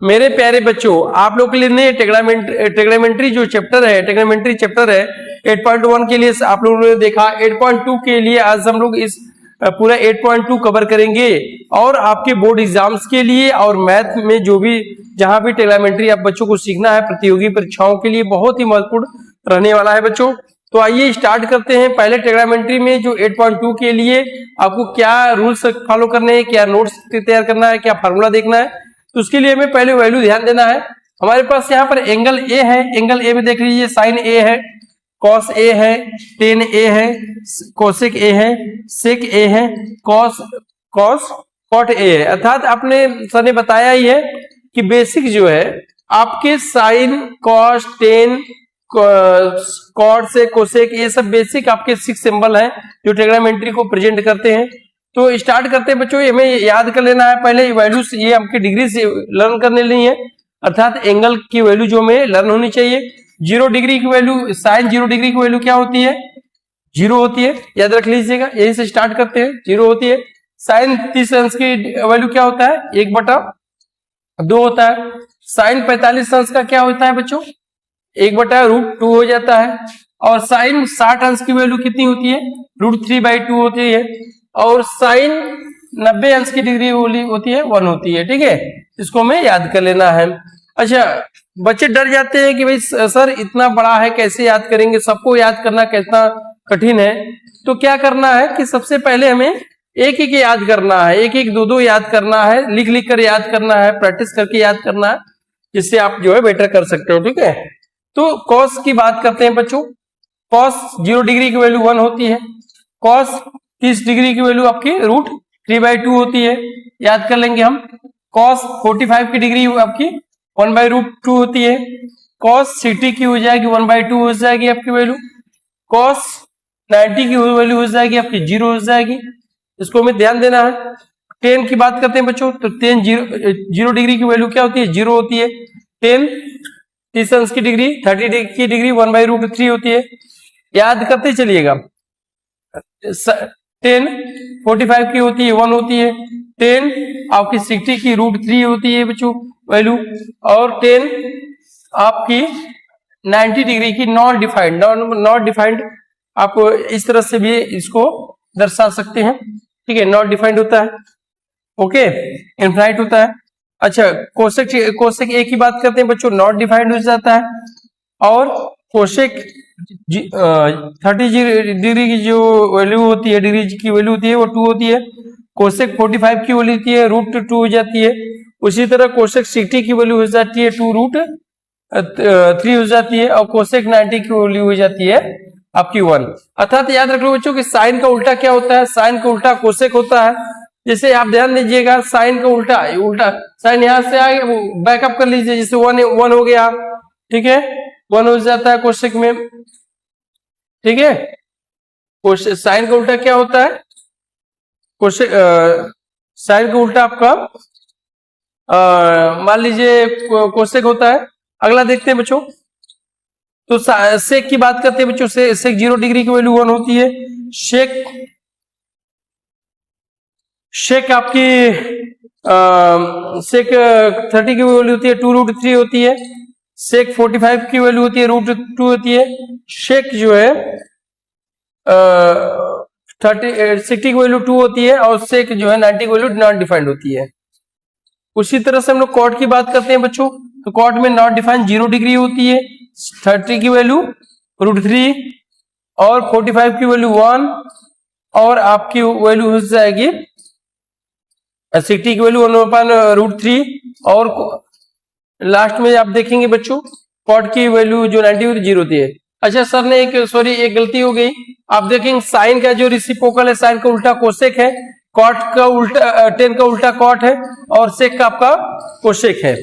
मेरे प्यारे बच्चों, आप लोग के लिए नए ट्रिग्नोमेट्री जो चैप्टर है, ट्रिग्नोमेट्री चैप्टर है 8.1 के लिए आप लोगों ने देखा। 8.2 के लिए आज हम लोग इस पूरा 8.2 कवर करेंगे और आपके बोर्ड एग्जाम्स के लिए और मैथ में जो भी जहां भी ट्रिग्नोमेट्री आप बच्चों को सीखना है प्रतियोगी परीक्षाओं के लिए बहुत ही महत्वपूर्ण रहने वाला है बच्चों। तो आइए स्टार्ट करते हैं। पहले ट्रिग्नोमेट्री में जो 8.2 के लिए आपको क्या रूल्स फॉलो करने हैं, क्या नोट्स तैयार करना है, क्या फार्मूला देखना है, तो उसके लिए हमें पहले वैल्यू ध्यान देना है। हमारे पास यहाँ पर एंगल ए है, एंगल ए में देख लीजिए साइन ए है, कॉस ए है, टेन ए है, कोसेक ए है, सेक ए है, कॉस कॉट ए है। अर्थात आपने सर ने बताया ही है कि बेसिक जो है आपके साइन कॉस टेन कॉट से कोसेक ये सब बेसिक आपके 6 सिंबल हैं जो ट्रिग्नोमेट्री को प्रेजेंट करते हैं। तो स्टार्ट करते हैं बच्चों। हमें याद कर लेना है पहले वैल्यूज, ये आपके डिग्री से लर्न करने लिए है, अर्थात एंगल की वैल्यू जो हमें लर्न होनी चाहिए। 0 डिग्री की वैल्यू, साइन 0 डिग्री की वैल्यू क्या होती है? 0 होती है, याद रख लीजिएगा। यही से स्टार्ट करते हैं, 0 होती है। साइन 30 अंश की वैल्यू क्या होता है? 1/2 होता है। साइन 45 अंश का क्या होता है बच्चों? 1/√2 हो जाता है। और साइन 60 अंश की वैल्यू कितनी होती है? √3/2 होती है। और साइन 90 अंश की डिग्री होती है 1 होती है। ठीक है, इसको हमें याद कर लेना है। अच्छा, बच्चे डर जाते हैं कि भाई सर इतना बड़ा है कैसे याद करेंगे, सबको याद करना कितना कठिन है। तो क्या करना है कि सबसे पहले हमें एक एक याद करना है, एक एक दो याद करना है, लिख लिख कर याद करना है, प्रैक्टिस करके याद करना है, जिससे आप जो है बेटर कर सकते हो। ठीक है, तो कॉस की बात करते हैं बच्चों। कॉस 0 डिग्री की वैल्यू 1 होती है। कॉस 30 डिग्री की वैल्यू आपकी √3/2 होती है, याद कर लेंगे हम। कॉस 45 की डिग्री आपकी 1/√2 होती है। कॉस 60 की हो जाएगी 1/2 हो जाएगी आपकी वैल्यू। कॉस 90 की वैल्यू हो जाएगी आपकी 0 हो जाएगी, इसको हमें ध्यान देना है। 10 की बात करते हैं बच्चों, तो 10 0 डिग्री की वैल्यू क्या होती है? 0 होती है। 10 30 अंश की डिग्री 30 की डिग्री 1/√3 होती है, याद करते चलिएगा। 10 45 की होती है 1 होती है। 10 आपकी 60 की √3 होती है बच्चों वैल्यू। और 10 आपकी 90 डिग्री की नॉट डिफाइंड आप इस तरह से भी इसको दर्शा सकते हैं। ठीक है, नॉट डिफाइंड होता है, ओके, इनफाइनाइट होता है। अच्छा, कोसेक ए की बात करते हैं बच्चों, नॉट डिफाइंड हो जाता है। और कोसेक 30 डिग्री की जो वैल्यू होती है, डिग्री की वैल्यू होती है वो 2 होती है। कोसेक 45 की वैल्यू होती है √2 हो जाती है। उसी तरह कोसेक 60 की वैल्यू हो जाती है 2√3 हो जाती है। और कोसेक 90 की वैल्यू हो जाती है आपकी 1। अर्थात याद रख लो बच्चों कि साइन का उल्टा क्या होता है? साइन का उल्टा कोसेक होता है। जैसे आप ध्यान दीजिएगा, साइन का उल्टा साइन यहां से आगे बैकअप कर लीजिए, जैसे 1 हो गया। ठीक है, 1 हो जाता है कोसेक में। ठीक है, साइन का उल्टा क्या होता है? कोसेक साइन का उल्टा आपका मान लीजिए कोसेक होता है। अगला देखते हैं बच्चों, तो सेक की बात करते हैं बच्चों। सेक 0 डिग्री की वैल्यू 1 होती है। शेक आपकी सेक 30 की वैल्यू होती है 2√3 होती है। सेक 45 की वैल्यू होती है √2 होती है। शेक जो है 60 की वैल्यू 2 होती है। और सेक जो है 90 की वैल्यू नॉट डिफाइंड होती है। उसी तरह से हम लोग कॉट की बात करते हैं बच्चों, तो कॉट में नॉट डिफाइंड 0 डिग्री होती है। 30 की वैल्यू √3 और 45 की वैल्यू 1 और आपकी वैल्यू हो जाएगी 60 की वैल्यू 1/√3। और लास्ट में आप देखेंगे बच्चों कॉट की वैल्यू जो 90 होती है 0 होती है। अच्छा सर ने एक गलती हो गई। आप देखेंगे साइन का जो रेसिप्रोकल है, साइन का उल्टा कोसेक है, कॉट का उल्टा 10 का उल्टा कॉट है, और सेक का आपका कोसेक है।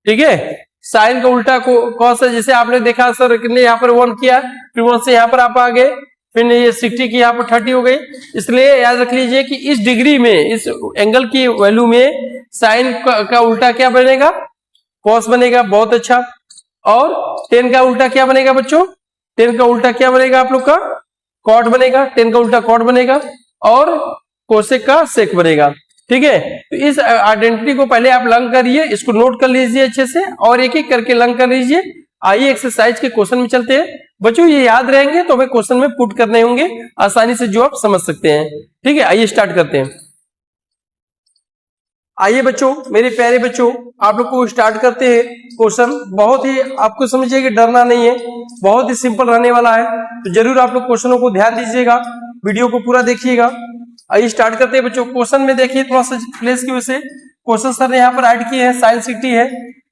ठीक है, साइन का उल्टा कॉस है। जैसे आपने देखा सर कितने यहाँ पर 1 किया, फिर 1 से यहाँ पर आप आ गए, फिर ये 60 की यहाँ पर 30 हो गई। इसलिए याद रख लीजिए कि इस डिग्री में, इस एंगल की वैल्यू में साइन का उल्टा क्या बनेगा? कॉस बनेगा। बहुत अच्छा। और 10 का उल्टा क्या बनेगा बच्चों? 10 का उल्टा क्या बनेगा आप लोग का? कॉट बनेगा। 10 का उल्टा कॉट बनेगा और कोसेक का सेक बनेगा। ठीक है, तो इस आइडेंटिटी को पहले आप लर्न करिए, इसको नोट कर लीजिए अच्छे से और एक एक करके लर्न कर लीजिए। आइए एक्सरसाइज के क्वेश्चन में चलते हैं। बच्चों ये याद रहेंगे तो हमें क्वेश्चन में पुट करने होंगे आसानी से, जो आप समझ सकते हैं। ठीक है, आइए स्टार्ट करते हैं। आइए बच्चों, मेरे प्यारे बच्चों, आप लोग को स्टार्ट करते हैं क्वेश्चन। बहुत ही आपको समझिए कि डरना नहीं है, बहुत ही सिंपल रहने वाला है, तो जरूर आप लोग क्वेश्चनों को ध्यान दीजिएगा, वीडियो को पूरा देखिएगा। आइए स्टार्ट करते हैं बच्चों। क्वेश्चन में देखिए थोड़ा सा प्लेस की वजह से क्वेश्चन सर ने यहाँ पर ऐड किए हैं। sin 60 है,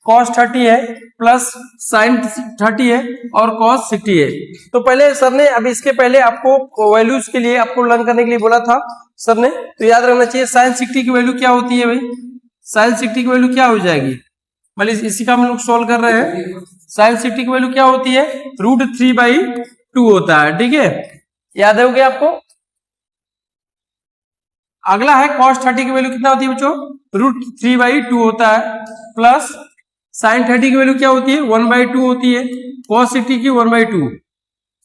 cos 30 है, प्लस sin 30 है और cos 60 है। तो पहले सर ने, अब इसके पहले आपको वैल्यूज के लिए आपको लर्न करने के लिए बोला था सर ने, तो याद रखना चाहिए sin 60 की वैल्यू क्या होती है भाई। sin 60 की वैल्यू क्या हो जाएगी, मतलब इसी का हम लोग सोल्व कर रहे हैं। sin 60 की वैल्यू क्या होती है, √3/2 होता है। ठीक है, याद हो गया आपको। अगला है cos 30 की वैल्यू कितना होती है बच्चों, √3/2 होता है, प्लस sin 30 की वैल्यू क्या होती है, 1/2 होती है, cos 60 की 1/2।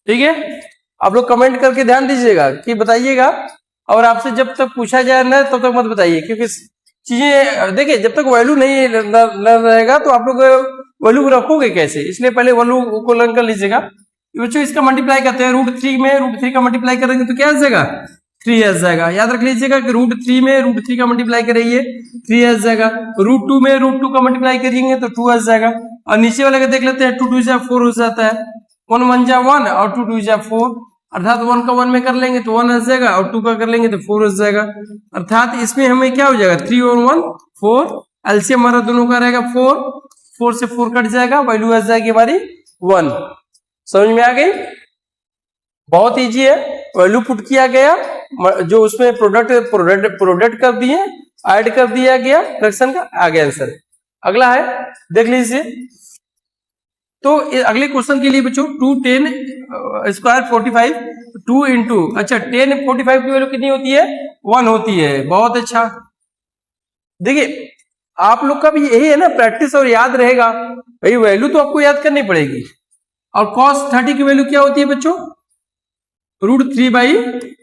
ठीक है, आप लोग कमेंट करके ध्यान दीजिएगा कि बताइएगा, और आपसे जब तक पूछा जाए ना तब तक मत बताइए, क्योंकि चीजें देखिए जब तक वैल्यू नहीं रहेगा तो आप लोग वैल्यू रखोगे कैसे, इसलिए पहले वैल्यू को लर्न कर लीजिएगा। बच्चों इसका मल्टीप्लाई करते हैं, √3 में √3 का मल्टीप्लाई करेंगे तो क्या आ जाएगा, 3 आ जाएगा। याद रख लीजिएगा कि √3 में √3 का मल्टीप्लाई करेंगे 3 आ जाएगा, √2 में √2 का मल्टीप्लाई करेंगे तो 2 आ जाएगा। और नीचे वाले का देख लेते हैं, 2 2 जा 4 हो जाता है, 1 1 जा 1 और 2 2 जा 4, अर्थात 1 का 1 में कर लेंगे तो 1 आ जाएगा और 2 का कर लेंगे तो 4 आ जाएगा। अर्थात इसमें हमें क्या हो जाएगा, 3 और 1 4, एलसीएम हमारा दोनों का रहेगा 4, 4 से 4 कट जाएगा, वैल्यू आ जाएगी हमारी 1। समझ में आ गई, बहुत इजी है। वैल्यू पुट किया गया, जो उसमें प्रोडक्ट कर दिए, ऐड कर दिया गया, फ्रैक्शन का आ गया आंसर। अगला है, देख लीजिए। तो अगले क्वेश्चन के लिए बच्चों 2 10 स्क्वायर 45, 2 इंटू, अच्छा 10 45 की वैल्यू कितनी होती है, 1 होती है। बहुत अच्छा, देखिए आप लोग का भी यही है ना, प्रैक्टिस और याद रहेगा भाई, वैल्यू तो आपको याद करनी पड़ेगी। और cos 30 की वैल्यू क्या होती है बच्चों, √3/2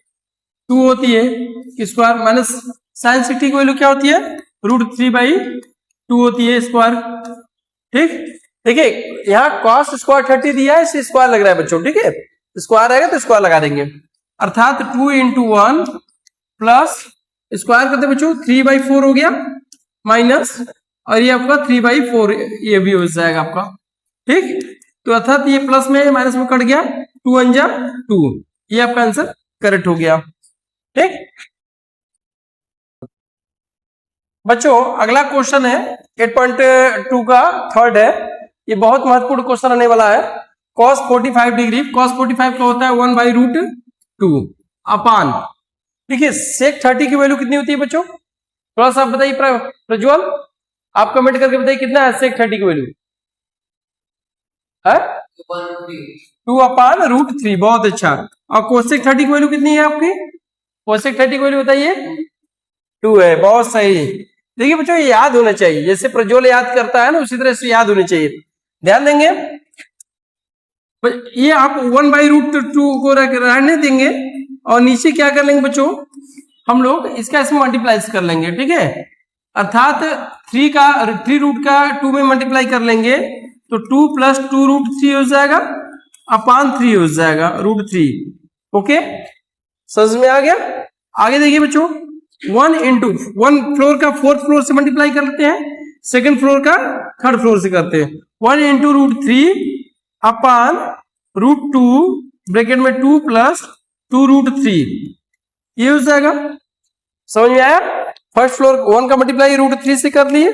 होती है स्क्वायर, माइनस sin 60 की वैल्यू क्या होती है, √3/2 होती है स्क्वायर। ठीक, देखिए यहाँ cos स्क्वायर 30 दिया है, इसे स्क्वायर लग रहा है बच्चों। ठीक है, स्क्वायर आएगा तो स्क्वायर लगा देंगे, अर्थात 2 × 1 प्लस स्क्वायर करते बच्चों 3/4 हो गया, माइनस और ये आपका 3/4 ये भी हो जाएगा आपका। ठीक, तो अर्थात ये प्लस में माइनस में कट गया, 2 1 जा 2, ये आपका आंसर करेक्ट हो गया। ठीक बच्चों, अगला क्वेश्चन है 8.2 का थर्ड है, ये बहुत महत्वपूर्ण क्वेश्चन आने वाला है। cos 45 डिग्री, cos 45 का होता है 1/√2 अपान, देखिए sec 30 की वैल्यू कितनी होती है बच्चों, थोड़ा सा बताइए प्रज्वल, आप कमेंट करके बताइए कितना है sec 30 की वैल्यू है, 2/√3। बहुत अच्छा। और cosec 30 की वैल्यू कितनी है आपकी, cosec 30 की वैल्यू बताइए 2 है। बहुत सही, देखिए बच्चों ये याद होना चाहिए, जैसे प्रज्वल याद करता है ना उसी तरह से याद होनी चाहिए, ध्यान देंगे। ये आप 1/√2 को रहने देंगे और नीचे क्या कर लेंगे बच्चों, हम लोग इसका इसमें मल्टीप्लाई कर लेंगे। ठीक है, अर्थात 3 रूट का 2 में मल्टीप्लाई कर लेंगे तो 2 + 2√3 हो जाएगा, अपान 3 हो जाएगा √3। ओके, समझ में आ गया। आगे देखिए बच्चों, 1 × 1 फ्लोर का 4th फ्लोर से मल्टीप्लाई करते हैं, सेकंड फ्लोर का 3rd फ्लोर से करते हैं, 1 × √3 अपान √2 ब्रैकेट में 2 + 2√3, ये हो जाएगा। समझ में आया, फर्स्ट फ्लोर 1 का मल्टीप्लाई √3 से कर लिए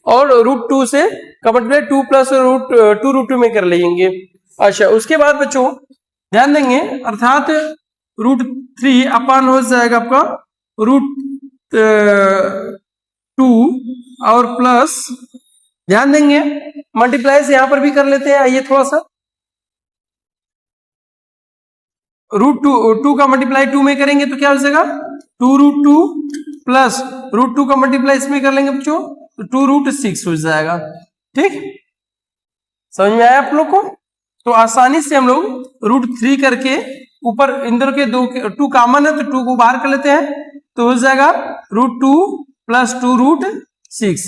और √2 से का मल्टीप्लाई 2 + 2√2 में कर लेंगे। अच्छा, उसके बाद बच्चों ध्यान देंगे, अर्थात √3 अपान हो जाएगा आपका √2 और प्लस, ध्यान देंगे मल्टीप्लाई से यहां पर भी कर लेते हैं। आइए थोड़ा सा, √2 का मल्टीप्लाई 2 में करेंगे तो क्या हो जाएगा, 2√2 प्लस √2 का मल्टीप्लाई इसमें कर लेंगे बच्चों तो 2√6 हो जाएगा। ठीक, समझ में आया आप लोग को। तो आसानी से हम लोग √3 करके ऊपर इंदर के 2 कॉमन है तो 2 को बाहर कर लेते हैं तो हो जाएगा √2 प्लस 2√6।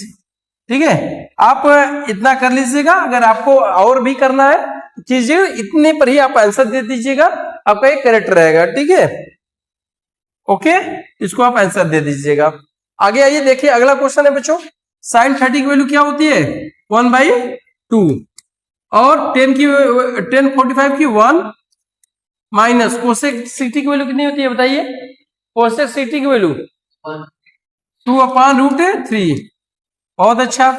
ठीक है, आप इतना कर लीजिएगा। अगर आपको और भी करना है कीजिए, इतने पर ही आप आंसर दे दीजिएगा, आपका एक करेक्ट रहेगा। ठीक है, ओके, इसको आप आंसर दे दीजिएगा। आगे आइए, देखिए अगला क्वेश्चन है बच्चों, sin 30 की वैल्यू क्या होती है 1/2 और 10 45 की 1 माइनस cosec 60 की वैल्यू कितनी होती है बताइए। cosec 60 की वैल्यू 2/√3। बहुत अच्छा।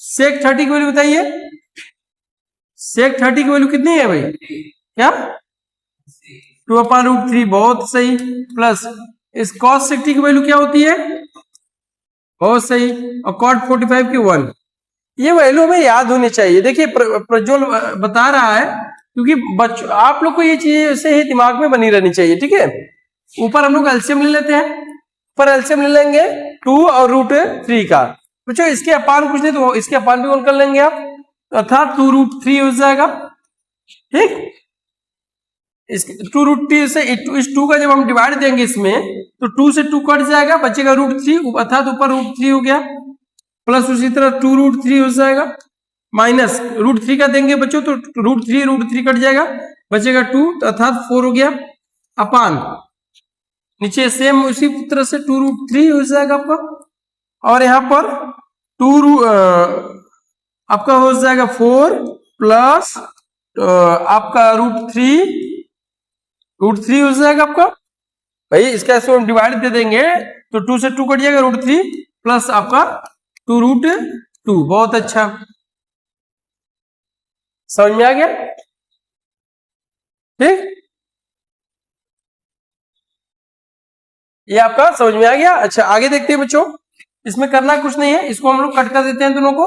sec 30 की वैल्यू बताइए। sec 30 की वैल्यू कितनी है भाई, क्या 2/√3। बहुत सही। प्लस इस cos 60 की वैल्यू क्या होती है, बहुत सही। और cot 45 की 1। ये वैल्यू हमें याद होनी चाहिए। देखिए प्रज्वल बता रहा है, क्योंकि बच्चों आप लोग को ये चीज ऐसे ही दिमाग में बनी रहनी चाहिए। ठीक है, ऊपर हम लोग एलसीएम ले लेते हैं। ऊपर एलसीएम ले लेंगे 2 और √3 का। बच्चों इसके अपान कुछ नहीं तो इसके अपान भी कर लेंगे आप, अर्थात 2√3 हो जाएगा। ठीक, इस 2√3 से इस 2 का जब हम डिवाइड देंगे इसमें, तो 2 से 2 कट जाएगा, बचेगा √3, अर्थात ऊपर √3 हो गया। प्लस उसी तरह 2√3 हो जाएगा, माइनस √3 का देंगे बच्चों तो √3 कट जाएगा, बचेगा 2, अर्थात 4 हो गया। अपान नीचे सेम उसी तरह से 2√3 हो जाएगा आपका। और यहाँ पर 2 आपका हो जाएगा 4 प्लस आपका √3 हो जाएगा आपका। भाई इसका ऐसे हम डिवाइड दे देंगे तो 2 से 2 कट जाएगा, √3 प्लस आपका 2√2। बहुत अच्छा, समझ में आ गया। ठीक, ये आपका समझ में आ गया। अच्छा आगे देखते हैं बच्चों, इसमें करना कुछ नहीं है, इसको हम लोग कट कर देते हैं दोनों को।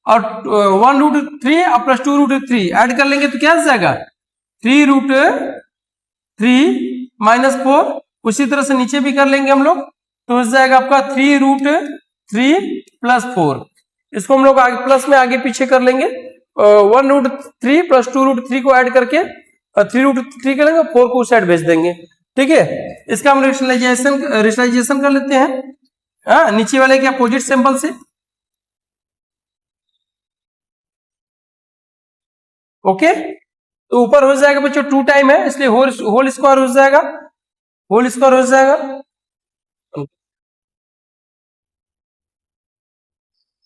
और 1√3 और प्लस 2√3 ऐड कर लेंगे तो क्या आ जाएगा 3√3 माइनस 4। उसी तरह से नीचे भी कर लेंगे हम लोग, तो हो जाएगा आपका 3√3 प्लस 4। इसको हम लोग आगे प्लस में आगे पीछे कर लेंगे। 1√3 प्लस 2√3 को ऐड करके 3√3 करेंगे, 4 को उस साइड भेज देंगे। ठीक है, इसका हम रेशनलाइजेशन कर लेते हैं। नीचे वाले के अपोजिट सिंबल से। ओके, तो ऊपर हो जाएगा बच्चों 2 टाइम है, इसलिए होल स्क्वायर हो जाएगा, होल स्क्वायर हो जाएगा।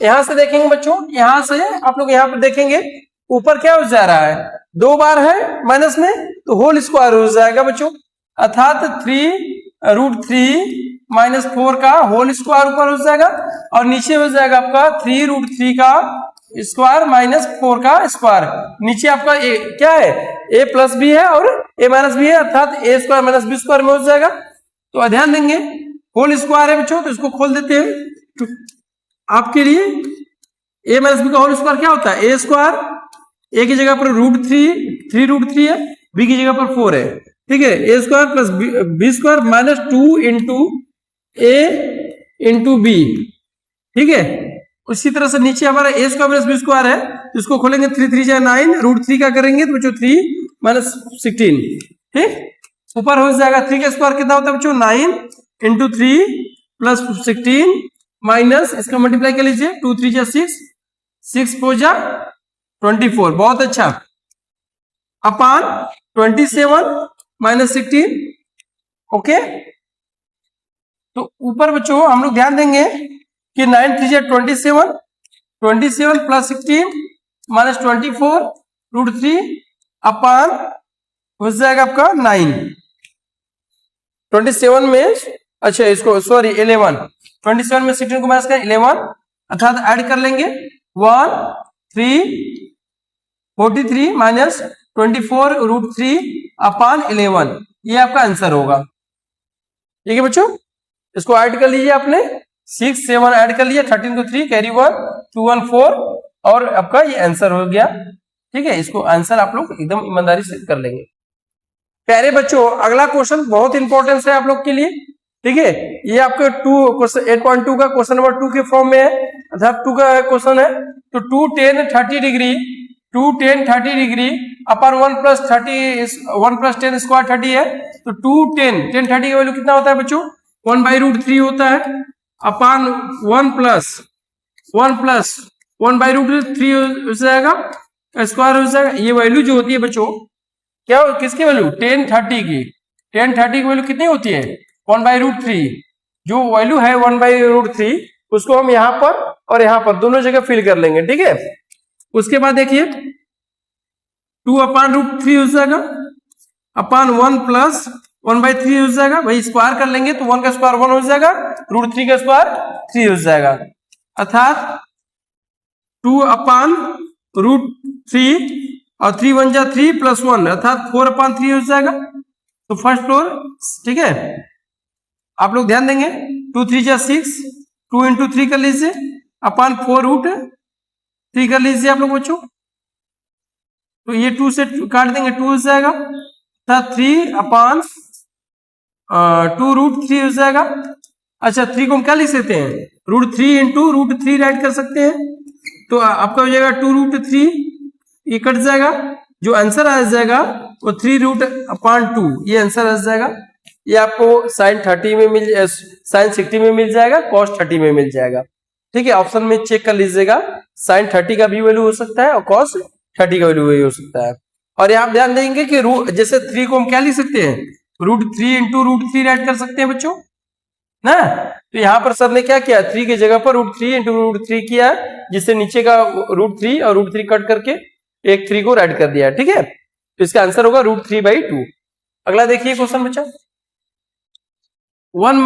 यहां से देखेंगे बच्चों, यहां से आप लोग यहां पर देखेंगे ऊपर क्या हो जा रहा है, 2 बार है माइनस में, तो होल स्क्वायर हो जाएगा बच्चों, अर्थात 3√3 माइनस 4 का होल स्क्वायर ऊपर हो जाएगा। और नीचे हो जाएगा आपका 3√3 का स्क्वायर माइनस 4 का स्क्वायर। नीचे आपका क्या है, a प्लस बी है और a माइनस बी है, अर्थात a square minus b square में हो जाएगा। तो ध्यान देंगे होल स्क्वायर है बच्चों, तो इसको खोल देते हैं तो आपके लिए। a माइनस बी का होल स्क्वायर क्या होता है, a स्क्वायर, a की जगह पर √3 है, b की जगह पर 4 है। ठीक है, a square plus b square minus 2 into a into b. ठीक है, उसी तरह से नीचे हमारा a square plus b square है, तो इसको खोलेंगे 3 3 9, √3 का करेंगे तो बच्चों 3 माइनस 16। ठीक, ऊपर हो जाएगा 3 का स्क्वायर कितना होता है बच्चों 9 इंटू 3 प्लस 16 माइनस इसका मल्टीप्लाई कर लीजिए 2 3 जा 6, 6 4 जा 24। बहुत अच्छा, अपान 27 माइनस 16। ओके, तो ऊपर बच्चों हम लोग ध्यान देंगे कि 9 3 जा 27, 27 प्लस 16 माइनस 24 √3 अपान हो जाएगा आपका 9। 27 में, अच्छा इसको सॉरी 11, 27 में 16 को माइनस करें 11, अर्थात ऐड कर लेंगे 1 3 43 माइनस 24 √3 अपान 11। ये आपका आंसर होगा। ठीक है बच्चों, इसको ऐड कर लीजिए आपने, 6 7 ऐड कर लिया, 13 को 3 कैरी 1 2 1 4 और आपका ये आंसर हो गया। ठीक है, इसको आंसर आप लोग एकदम ईमानदारी से कर लेंगे। प्यारे बच्चों, अगला क्वेश्चन बहुत इंपॉर्टेंट है आप लोग के लिए। ठीक है, ये आपके 8.2 का क्वेश्चन नंबर 2 के फॉर्म में है, अर्थात 2 का क्वेश्चन है। तो 2 10 30 डिग्री, 2 10 30 डिग्री अपर 1 प्लस 10 स्क्वायर 30 है। तो 2 10 10 30 का वैल्यू कितना होता है बच्चों 1/√3 होता है। अपान 1+1 हो जाएगा, स्क्वायर हो जाएगा। ये वैल्यू जो होती है बच्चों, क्या किसकी वैल्यू, tan 30 की। tan 30 की वैल्यू कितनी होती है, 1/√3। जो वैल्यू है 1/√3 उसको हम यहाँ पर और यहाँ पर दोनों जगह फिल कर लेंगे, ठीक है। उसके बाद देखिए 2/√3 हो जाएगा, अपान 1+1/3 हो जाएगा। भाई स्क्वायर कर लेंगे तो 1 का स्क्वायर 1 हो जाएगा, √3 का स्क्वायर 3 हो जाएगा, अर्थात 2/√3 और 3 1 जा 3 + 1 अर्थात 4/3 हो जाएगा। तो फर्स्ट फ्लोर, ठीक है। आप लोग ध्यान देंगे, 2 3 जा 6, 2 × 3 कर लीजिए, अपान 4√3 कर लीजिए आप लोग बच्चों। तो ये 2 से काट देंगे, 2 हो जाएगा, अर्थात 3/2√3 हो जाएगा। अच्छा 3 को हम क्या लिख सकते हैं, √3 × √3 राइट कर सकते हैं। तो आपका हो जाएगा 2√3, ये कट जाएगा, जो आंसर आ जाएगा वो 3√2, ये आंसर आ जाएगा। ये आपको sin 30 में sin 60 में मिल जाएगा, cos 30 में मिल जाएगा, ठीक है। ऑप्शन में चेक कर लीजिएगा, sin 30 का भी वैल्यू हो सकता है और cos 30 का वैल्यू हो सकता है। और यहाँ आप ध्यान देंगे कि जैसे 3 को हम क्या लिख सकते हैं, √3 × √3 राइट कर सकते हैं बच्चों ना। तो यहाँ पर सर ने क्या किया, 3 की जगह पर √3 × √3 किया है, जिससे नीचे का √3 और √3 कट करके एक 3 को राइट कर दिया, ठीक है। तो इसका आंसर होगा √3/2। अगला देखिए क्वेश्चन बच्चा, 1 -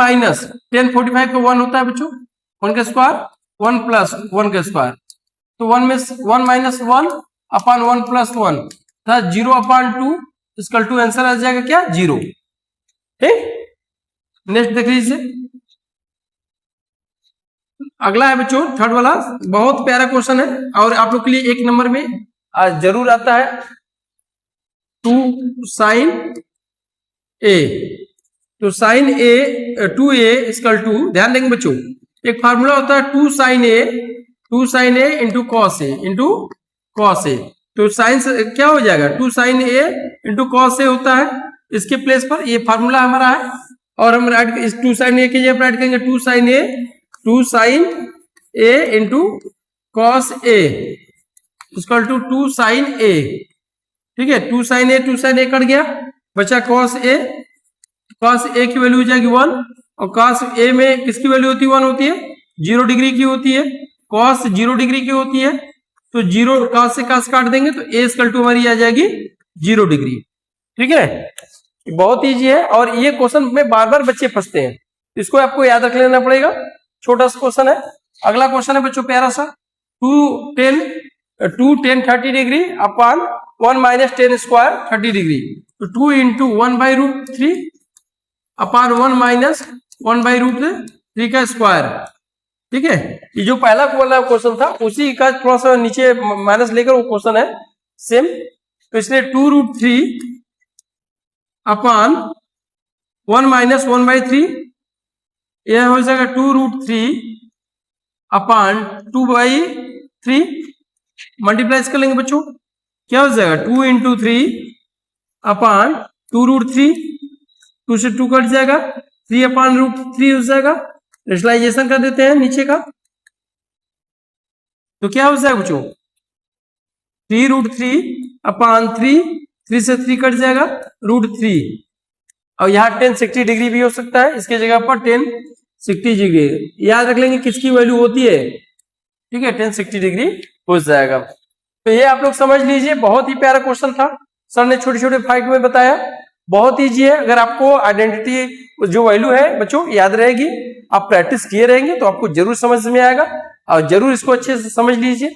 tan 45 का 1 होता है बच्चों, 1 का स्क्वायर 1 + 1 का स्क्वायर। तो 1 में 1 - 1 अपान 1 + 1 था 0/2 इसका 2 आंसर आ जाएगा क्या, 0, ठीक। नेक्स्ट देख लीजिए, अगला है बच्चों थर्ड वाला, बहुत प्यारा क्वेश्चन है और आप लोग के लिए 1 नंबर में जरूर आता है। 2 sin a, तो sin a 2a = 2, ध्यान देंगे बच्चों, एक फार्मूला होता है 2 sin a × cos a। तो साइन क्या हो जाएगा, 2 sin a × cos a होता है, इसके प्लेस पर ये फार्मूला हमारा है। और हम राइट इस 2 sin a की जगह राइट करेंगे 2 sin a × cos a = 2 sin a, ठीक है। 2 sin a कट गया, बचा cos a की वैल्यू हो जाएगी 1, और cos a में किसकी वैल्यू होती है, 1 होती है, 0 डिग्री की होती है, cos 0 डिग्री की होती है। तो 0 cos से cos काट देंगे तो a = हमारी आ जाएगी 0 डिग्री, ठीक है। बहुत ईजी है और ये क्वेश्चन में बार बार बच्चे फंसते हैं, इसको आपको याद रख लेना पड़ेगा, छोटा सा क्वेश्चन है। अगला क्वेश्चन है बच्चों प्यारा सा, 2 tan 30 डिग्री अपान 1 - tan स्क्वायर 30 डिग्री। तो 2 × 1/√3 अपान 1 - 1/√3 का स्क्वायर, ठीक है। ये जो पहला वाला क्वेश्चन था उसी का थोड़ा सा नीचे माइनस लेकर वो क्वेश्चन है सेम। तो इसलिए 2√3 अपान 1 - 1/3, यह हो जाएगा 2√3 अपान 2/3, मल्टीप्लाई कर लेंगे बच्चों, क्या हो जाएगा 2 × 3 अपान 2√3, 2 से 2 कट जाएगा, 3/√3 हो जाएगा। रेशनलाइजेशन कर देते हैं नीचे का, तो क्या हो जाएगा बच्चों 3√3 अपान 3 से 3 कट जाएगा, √3, और यहाँ tan 60 डिग्री भी हो सकता है, इसके जगह पर tan 60 डिग्री याद रख लेंगे किसकी वैल्यू होती है, ठीक है, tan 60 डिग्री हो जाएगा। तो ये आप लोग समझ लीजिए, बहुत ही प्यारा क्वेश्चन था, सर ने छोटे छोटे फाइट में बताया, बहुत ईजी है। अगर आपको आइडेंटिटी जो वैल्यू है बच्चों याद रहेगी, आप प्रैक्टिस किए रहेंगे तो आपको जरूर समझ में आएगा, और जरूर इसको अच्छे से समझ लीजिए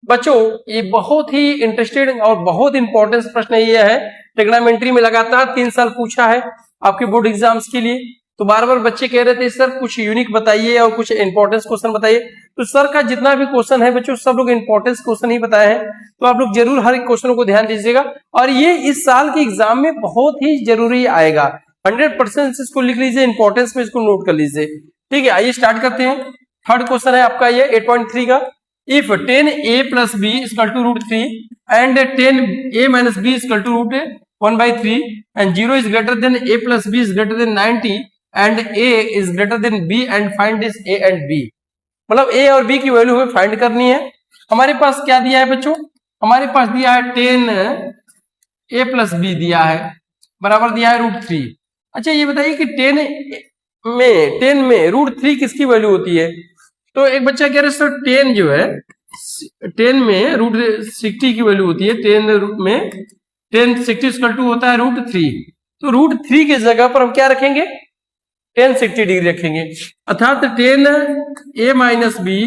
बच्चों। ये बहुत ही इंटरेस्टेड और बहुत इंपॉर्टेंट प्रश्न ये है, ट्रिग्नोमेट्री में लगातार 3 साल पूछा है आपके बोर्ड एग्जाम्स के लिए। तो बार बार बच्चे कह रहे थे सर कुछ यूनिक बताइए और कुछ इंपॉर्टेंस क्वेश्चन बताइए, तो सर का जितना भी क्वेश्चन है बच्चों सब लोग इंपॉर्टेंस क्वेश्चन ही बताए हैं। तो आप लोग जरूर हर एक क्वेश्चन को ध्यान दीजिएगा, और ये इस साल के एग्जाम में बहुत ही जरूरी आएगा, 100% इसको लिख लीजिए, इंपॉर्टेंस में इसको नोट कर लीजिए, ठीक है। आइए स्टार्ट करते हैं। थर्ड क्वेश्चन है आपका ये 8.3 का, if tan a + b = √3 and tan a - b = 1/3 and 0 is greater than a plus b is greater than 90 and a is greater than b and find this a and b। मतलब a और b की value हमें find करनी है। हमारे पास क्या दिया है बच्चों, हमारे पास दिया है 10 a प्लस b दिया है बराबर दिया है √3। अच्छा ये बताइए कि 10 में √3 किसकी वैल्यू होती है? तो एक बच्चा कह रहा है सर 10 जो है 10 में √60 की वैल्यू होती है, 10 में 1060 इक्वल टू होता है √3। तो √3 की जगह पर हम क्या रखेंगे, 1060 डिग्री रखेंगे, अर्थात 10 a minus b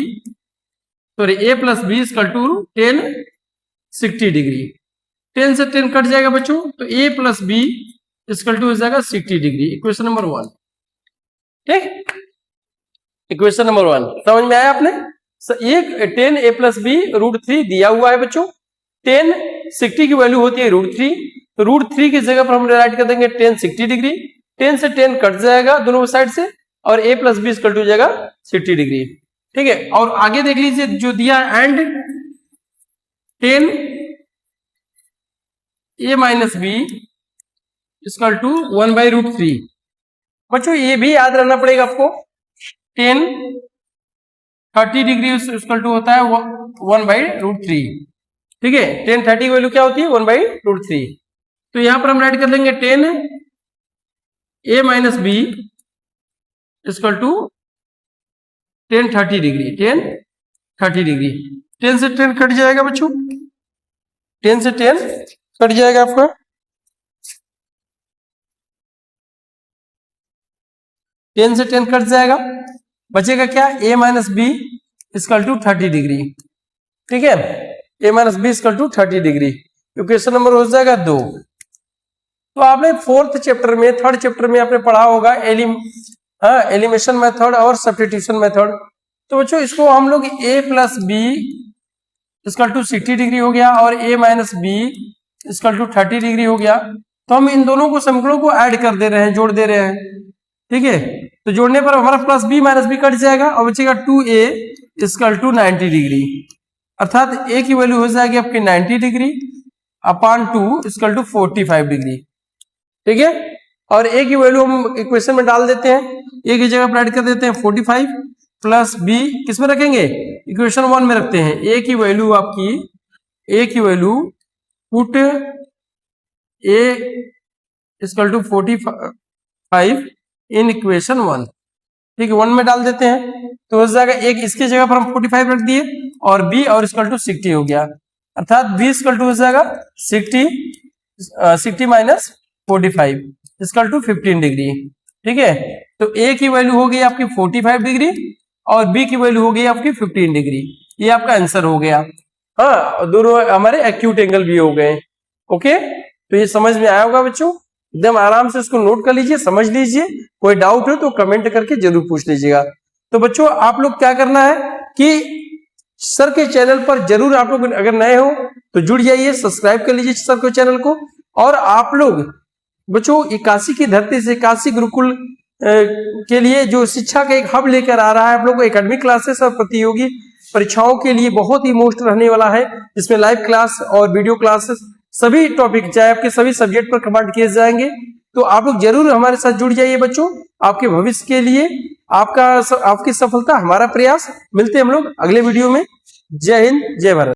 sorry a plus b equal to 1060 degree. 10 से 10 कट जाएगा बच्चों, तो a plus b equal to हो जाएगा 60 डिग्री। इक्वेशन नंबर 1, ठीक, इक्वेशन नंबर 1 समझ में आया आपने? एक 10 a प्लस बी √3 दिया हुआ है बच्चों, 10 60 की वैल्यू होती है √3, तो √3 की जगह पर हम राइट कर देंगे 1060 डिग्री। 10 से 10 कट जाएगा दोनों साइड से और a plus b equal to हो जाएगा 60 डिग्री, ठीक है। और आगे देख लीजिए जो दिया and 10 a minus b equal to 1/√3। बच्चों ये भी याद रखना पड़ेगा आपको, 10 30 डिग्री इक्वल टू होता है 1/√3, ठीक है। 10 30 की वैल्यू क्या होती है 1/√3। तो यहां पर हम राइट कर लेंगे 10 a minus b equal to 10 30 degree, 10 30 degree. 10 से 10 कट जाएगा बच्चों, 10 से 10 कट जाएगा आपका, 10 से 10 कट जाएगा, बचेगा क्या a minus b equal to 30 degree, ठीक है। a minus b equal to 30 degree. Equation number हो जाएगा 2। तो आपने 4th चैप्टर में 3rd चैप्टर में आपने पढ़ा होगा एलिमिनेशन मेथड और सब्स्टिट्यूशन मेथड। तो बच्चों इसको हम लोग a plus b equal to 60 degree हो गया और a minus b equal to 30 degree हो गया। तो हम इन दोनों को समीकरणों को ऐड कर दे रहे हैं, जोड़ दे रहे हैं, ठीक है। तो जोड़ने पर हमारा plus b minus b cut जाएगा और बचेगा 2a इक्वल टू 90 डिग्री, अर्थात a की वैल्यू हो जाएगी आपकी 90 degree upon 2 equal to 45 degree, ठीक है। और a की वैल्यू हम इक्वेशन में डाल देते हैं, a की जगह पर ऐड कर देते हैं 45 प्लस b किस में रखेंगे, इक्वेशन 1 में रखते हैं। a की value put a equal to 45 in equation 1, ठीक है, 1 में डाल देते हैं। तो हो जाएगा एक इसकी जगह पर हम 45 रख दिए और b और इक्वल टू 60 हो गया, अर्थात b इक्वल टू हो जाएगा 60 माइनस 45 इक्वल टू 15 डिग्री, ठीक है। तो a की वैल्यू हो गई आपकी 45 डिग्री और b की वैल्यू हो गई आपकी 15 डिग्री। ये आपका आंसर हो गया। हाँ, दोनों हमारे एक्यूट एंगल भी हो गए। ओके, तो ये समझ में आया होगा बच्चों, एकदम आराम से इसको नोट कर लीजिए, समझ लीजिए। कोई डाउट हो तो कमेंट करके जरूर पूछ लीजिएगा। तो बच्चों आप लोग क्या करना है कि सर के चैनल पर जरूर आप लोग अगर नए हो तो जुड़ जाइए, सब्सक्राइब कर लीजिए सर के चैनल को। और आप लोग बच्चों काशी की धरती से काशी गुरुकुल के लिए जो शिक्षा का एक हब लेकर आ रहा है आप लोग को, एकेडमिक क्लासेस और प्रतियोगी परीक्षाओं के लिए बहुत ही मोस्ट रहने वाला है, जिसमें लाइव क्लास और वीडियो क्लासेस सभी टॉपिक चाहे आपके सभी सब्जेक्ट पर कमेंट किए जाएंगे। तो आप लोग जरूर हमारे साथ जुड़ जाइए बच्चों, आपके भविष्य के लिए आपकी सफलता हमारा प्रयास। मिलते हैं हम लोग अगले वीडियो में। जय हिंद, जय भारत।